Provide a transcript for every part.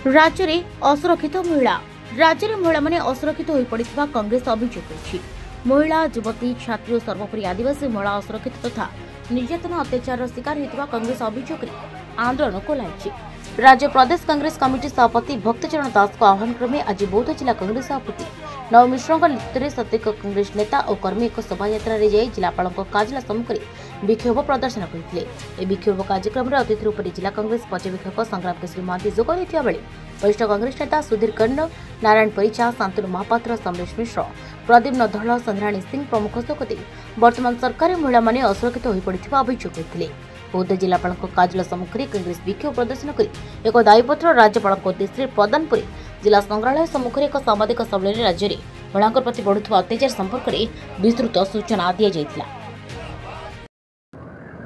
राज्य में असुरक्षित महिला राज्य में महिला माने असुरक्षित हो पड़ता कांग्रेस अभियोग होइछि। महिला युवती छात्री और सर्वोपरि आदिवासी महिला असुरक्षित तथा निर्यातना अत्याचार शिकार होता कांग्रेस अभियोग आंदोलन कोलाई। राज्य प्रदेश कांग्रेस कमिटी सभापति भक्तचरण दास को आह्वान क्रमे आज बौद्ध जिला कांग्रेस सभापति नव मिश्र नेतृत्व में सत्यक कांग्रेस नेता और कर्मी एक शोभायात्रा जिलापाल कार्यालय सम्मुखें विक्षोभ प्रदर्शन करते। विक्षोभ कार्यक्रम में अतिथि रूप जिला कांग्रेस पर्यवेक्षक संग्राम केशरी महांती जोग देता बेले वरिष्ठ कांग्रेस नेता सुधीर कंड, नारायण परिचा, शांतनु महापात्र, समरेश मिश्र, प्रदीप धल, संध्राणी सिंह प्रमुख जोग दे वर्तमान सरकार महिला माने असुरक्षित हो पड़ता अभियोग करते। बौद्ध जिलापाल कार्यालय सम्मुखें कांग्रेस विक्षोभ प्रदर्शन कर एक दायीपत्र राज्यपाल उद्देश्य प्रदान पर जिला संग्रहालय सम्मुखें एक साम्बादिक सम्मेलन राज्य में महिला प्रति बढ़ुवा अत्याचार संपर्क में विस्तृत सूचना दी जाइथिला।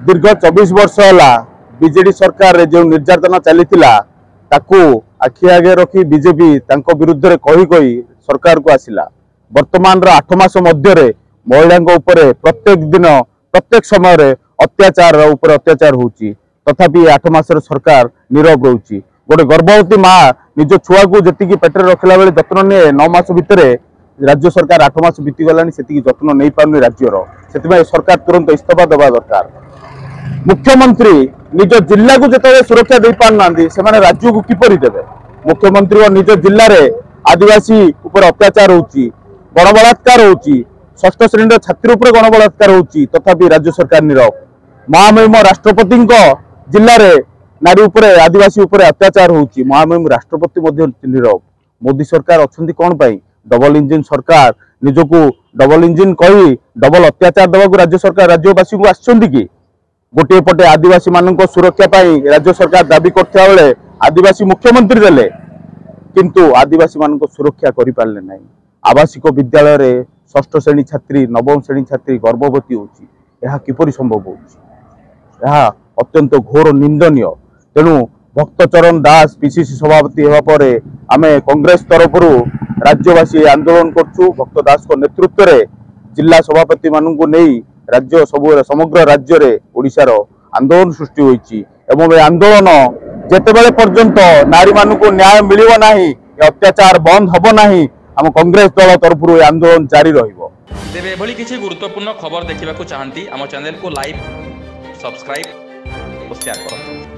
दीर्घ 24 वर्ष है बीजेडी सरकार जो निर्यातना चली आखि आगे रखी बीजेपी विरुद्ध में कही सरकार को आसिला। वर्तमान 8 मास मध्य महिला प्रत्येक दिन प्रत्येक समय अत्याचार उपर अत्याचार होची, तथापि 8 मास सरकार नीरव रोची। गोटे गर्भवती माँ निज छुआ को जी पेटे रखला बेले जत्न निए 9 मास भितर राज्य सरकार 8 मास बीतीगलानी से जत्न नहीं पार्नि राज्यर से सरकार तुरंत इस्तीफा देवा दरकार। मुख्यमंत्री निज जिला को जिते सुरक्षा दे पारना से राज्य को किपरि देवे। मुख्यमंत्री और निज जिले में आदिवासी उपर अत्याचार होची, गणबलात्कार होची, 6ठ श्रेणी छात्री उपर गणबलात्कार होची, तथापि राज्य सरकार नीरव। महामहिम राष्ट्रपति जिले में नारी उपरे आदिवासी उपरे अत्याचार होची, महामहिम राष्ट्रपति नीरव। मोदी सरकार अच्छी कौन पाई? डबल इंजिन सरकार निजको डबल इंजिन कही डबल अत्याचार देवा राज्य सरकार राज्यवासी को आसछंती कि? गोटे पटे आदिवासी मान सुरक्षा पाई राज्य सरकार दाबी करता बेले आदिवासी मुख्यमंत्री देले, किंतु आदिवासी मान सुरक्षा करि पारले नहीं। आवासिक विद्यालय रे 6ठ श्रेणी छात्री 9म श्रेणी छात्री गर्भवती होची, यह किपरि संभव होची? यह अत्यंत घोर निंदनीय। तेणु भक्तचरण दास पीसीसी सभापति होगा पर आमे कांग्रेस तरफ राज्यवासी आंदोलन करछु। भक्त दास को नेतृत्व रे जिला सभापति मानू नहीं राज्य सब समग्र राज्य रे ओडिशार आंदोलन सृष्टि होईची एवं ए आंदोलन जेतेबेले पर्यंत नारी मानू न्याय मिलिबो नाही, अत्याचार बंद हबो नाही, हम कांग्रेस दल तरफ आंदोलन जारी रहिबो। तेबे एभली किछि गुरुत्वपूर्ण खबर देखिबाकू चाहंती आम चैनल को लाइक, सब्सक्राइब और शेयर करंतु।